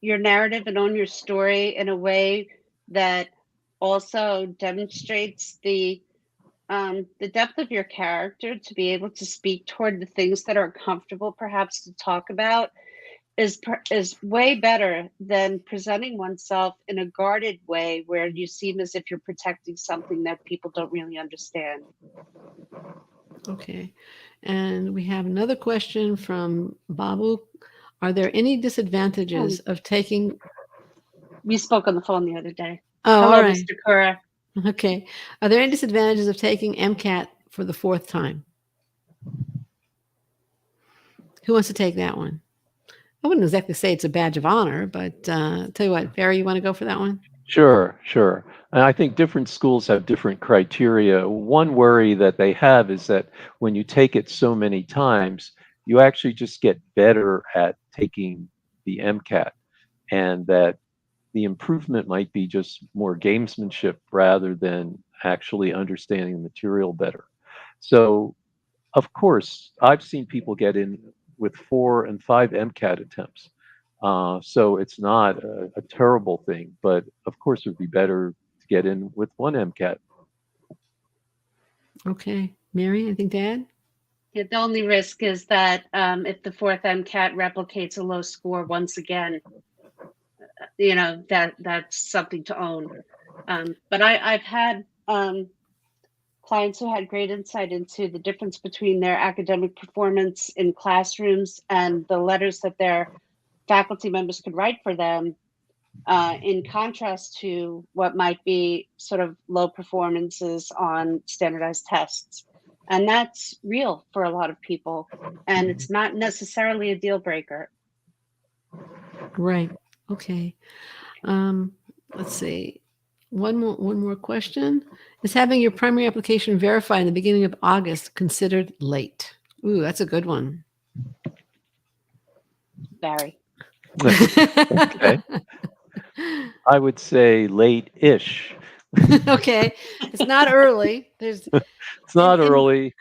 your narrative and own your story in a way that also demonstrates the depth of your character, to be able to speak toward the things that are comfortable perhaps to talk about, is way better than presenting oneself in a guarded way where you seem as if you're protecting something that people don't really understand. Okay. And we have another question from Babu. Are there any disadvantages of taking? We spoke on the phone the other day. Oh, Hello, all right. Mr. Kura. Okay. Are there any disadvantages of taking Mcat for the fourth time? Who wants to take that one? I wouldn't exactly say it's a badge of honor, but tell you what, Barry, you want to go for that one? Sure, sure. And I think different schools have different criteria. One worry that they have is that when you take it so many times, you actually just get better at taking the MCAT, and that the improvement might be just more gamesmanship rather than actually understanding the material better. So, of course, I've seen people get in with 4 and 5 MCAT attempts. So it's not a terrible thing, but of course it would be better to get in with 1 MCAT. Okay. Mary, anything to add? Yeah, the only risk is that if the fourth MCAT replicates a low score once again, that's something to own. But I've had clients who had great insight into the difference between their academic performance in classrooms and the letters that their faculty members could write for them, in contrast to what might be sort of low performances on standardized tests. And that's real for a lot of people, and it's not necessarily a deal breaker. Right. Okay. Let's see. One more question. Is having your primary application verified in the beginning of August considered late? Ooh, that's a good one. Barry. Okay. I would say late-ish. Okay. It's not early. There's It's not early.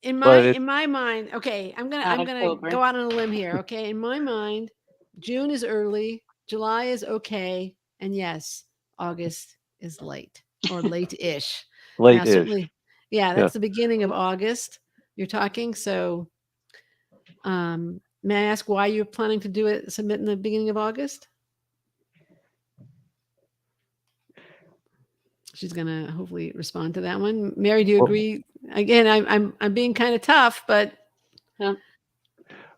in but my mind. Okay, I'm gonna October. go out on a limb here. Okay, in my mind, June is early, July is okay, and yes, August is late or late-ish. Now, late-ish. certainly, yeah, that's Yeah. the beginning of August. You're talking. So, may I ask why you're planning to submit in the beginning of August? She's gonna hopefully respond to that one. Mary, do you agree? Again, I'm being kind of tough, but Yeah.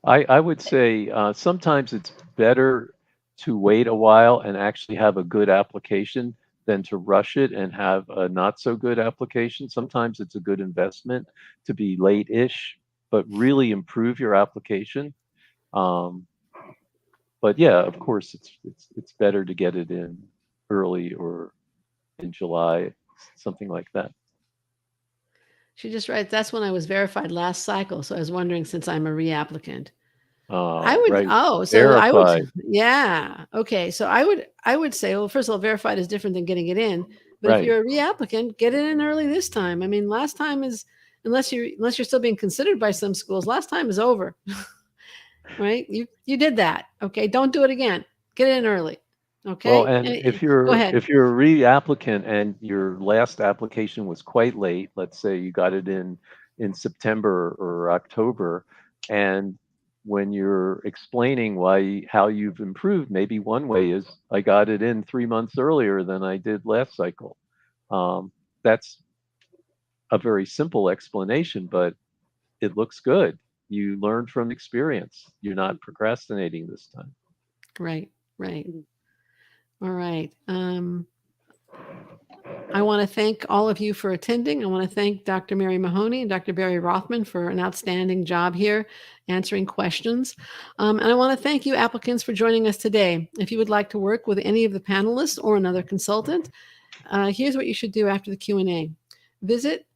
I would say sometimes it's better to wait a while and actually have a good application than to rush it and have a not so good application. Sometimes it's a good investment to be late-ish, but really improve your application. But yeah, of course, it's better to get it in early or in July, something like that. she just writes, that's when I was verified last cycle. So I was wondering, since I'm a reapplicant, I would, Right. so I would, Verified. yeah. Okay. So I would say, well, first of all, verified is different than getting it in, but if Right. you're a reapplicant, get it in early this time. I mean, last time is, unless you're still being considered by some schools, last time is over, right? You did that. Okay. Don't do it again. Get it in early. Okay. Well, and if go you're ahead. if you're a reapplicant and your last application was quite late, let's say you got it in September or October, and when you're explaining how you've improved, maybe one way is I got it in 3 months earlier than I did last cycle. That's a very simple explanation, but it looks good. You learned from experience. You're not procrastinating this time. Right. Right. All right. I want to thank all of you for attending. I want to thank Dr. Mary Mahoney and Dr. Barry Rothman for an outstanding job here answering questions. And I want to thank you applicants for joining us today. If you would like to work with any of the panelists or another consultant, here's what you should do after the Q&A. Visit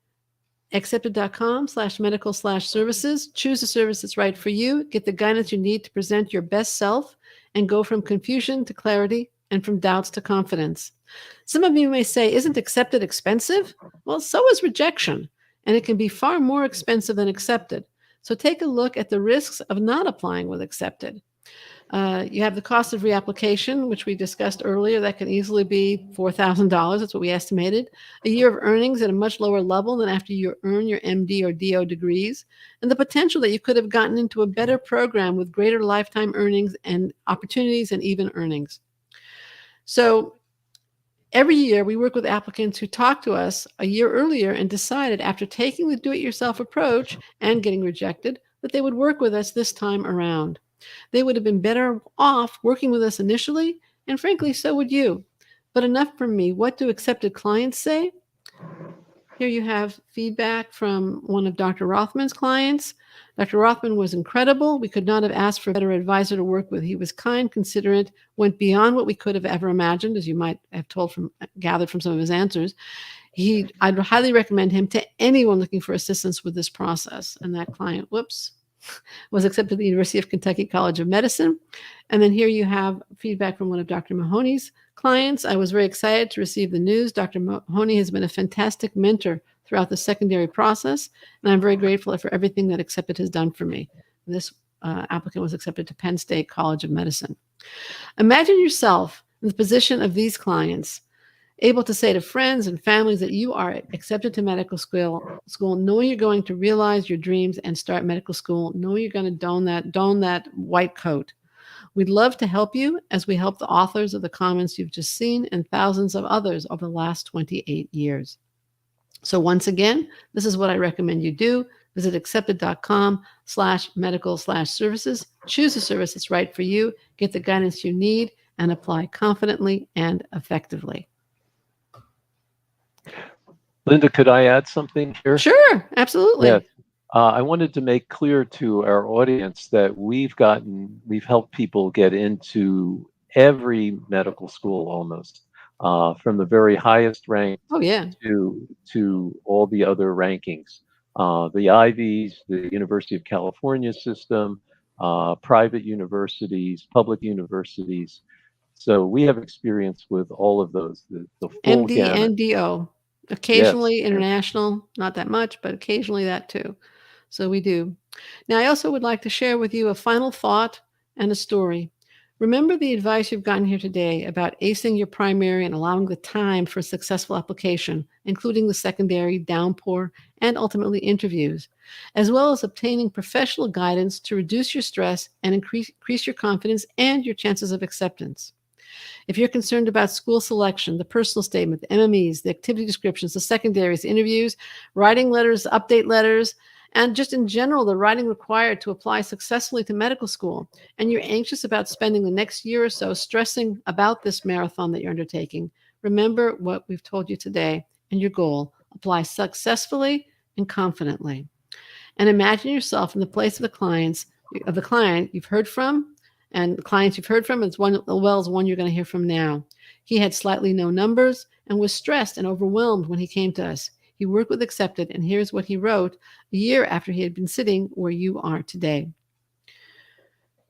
accepted.com/medical/services. Choose a service that's right for you. Get the guidance you need to present your best self and go from confusion to clarity and from doubts to confidence. Some of you may say, isn't accepted expensive? Well, so is rejection, and it can be far more expensive than accepted. So take a look at the risks of not applying with accepted. You have the cost of reapplication, which we discussed earlier. That can easily be $4,000. That's what we estimated. A year of earnings at a much lower level than after you earn your MD or DO degrees, and the potential that you could have gotten into a better program with greater lifetime earnings and opportunities and even earnings. So every year we work with applicants who talk to us a year earlier and decided after taking the do-it-yourself approach and getting rejected that they would work with us this time around. They would have been better off working with us initially, and frankly, so would you. But enough from me. What do accepted clients say? Here you have feedback from one of Dr. Rothman's clients. Dr. Rothman was incredible. We could not have asked for a better advisor to work with. He was kind, considerate, went beyond what we could have ever imagined, as you might have gathered from some of his answers. I'd highly recommend him to anyone looking for assistance with this process. And that client, was accepted at the University of Kentucky College of Medicine. And then here you have feedback from one of Dr. Mahoney's clients. I was very excited to receive the news. Dr. Mahoney has been a fantastic mentor throughout the secondary process, and I'm very grateful for everything that Accepted has done for me. This applicant was accepted to Penn State College of Medicine. Imagine yourself in the position of these clients, able to say to friends and families that you are accepted to medical school, knowing you're going to realize your dreams and start medical school, knowing you're going to don that white coat. We'd love to help you as we help the authors of the comments you've just seen and thousands of others over the last 28 years. So once again, this is what I recommend you do. Visit accepted.com/medical/services. Choose a service that's right for you, get the guidance you need, and apply confidently and effectively. Linda, could I add something here? Sure, absolutely. Yes. I wanted to make clear to our audience that we've helped people get into every medical school almost, from the very highest rank Oh, yeah. to all the other rankings, the Ivies, the University of California system, private universities, public universities. So we have experience with all of those, the full MD gamut. and DO. Yes. Occasionally international, not that much, but occasionally that too. So we do. Now, I also would like to share with you a final thought and a story. Remember the advice you've gotten here today about acing your primary and allowing the time for successful application, including the secondary, downpour, and ultimately interviews, as well as obtaining professional guidance to reduce your stress and increase your confidence and your chances of acceptance. If you're concerned about school selection, the personal statement, the MMEs, the activity descriptions, the secondaries, interviews, writing letters, update letters, and just in general, the writing required to apply successfully to medical school, and you're anxious about spending the next year or so stressing about this marathon that you're undertaking, remember what we've told you today and your goal. Apply successfully and confidently. And imagine yourself in the place of the client you've heard from, and the clients you've heard from as well as one you're going to hear from now. He had slightly no numbers and was stressed and overwhelmed when he came to us. He worked with Accepted, and here's what he wrote a year after he had been sitting where you are today.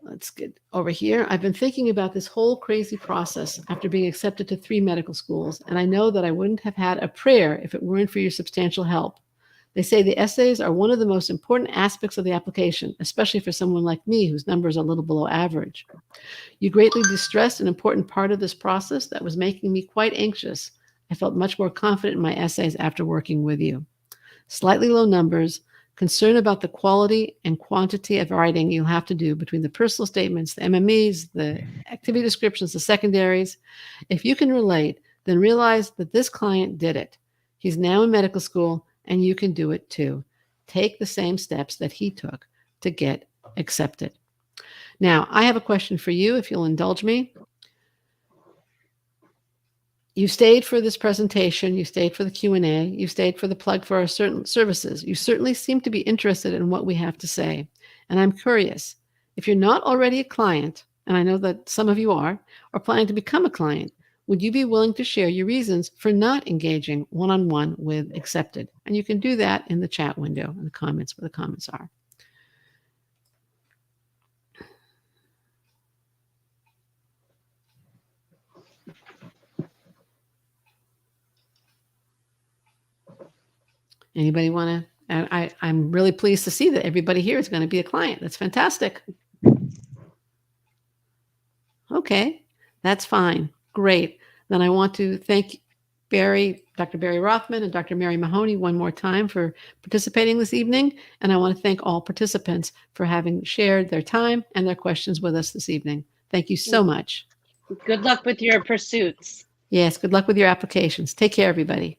Let's get over here. I've been thinking about this whole crazy process after being accepted to 3 medical schools, and I know that I wouldn't have had a prayer if it weren't for your substantial help. They say the essays are one of the most important aspects of the application, especially for someone like me whose numbers are a little below average. You greatly distressed an important part of this process that was making me quite anxious. I felt much more confident in my essays after working with you. Slightly low numbers, concern about the quality and quantity of writing you'll have to do between the personal statements, the MMEs, the activity descriptions, the secondaries. If you can relate, then realize that this client did it. He's now in medical school, and you can do it too. Take the same steps that he took to get accepted. Now, I have a question for you, if you'll indulge me. You stayed for this presentation, you stayed for the Q&A, you stayed for the plug for our certain services. You certainly seem to be interested in what we have to say. And I'm curious, if you're not already a client, and I know that some of you are, or planning to become a client, would you be willing to share your reasons for not engaging one-on-one with Accepted? And you can do that in the chat window, in the comments, where the comments are. Anybody want to? And I'm really pleased to see that everybody here is going to be a client. That's fantastic. Okay, that's fine. Great. Then I want to thank Dr. Barry Rothman and Dr. Mary Mahoney one more time for participating this evening. And I want to thank all participants for having shared their time and their questions with us this evening. Thank you so much. Good luck with your pursuits. Yes, good luck with your applications. Take care, everybody.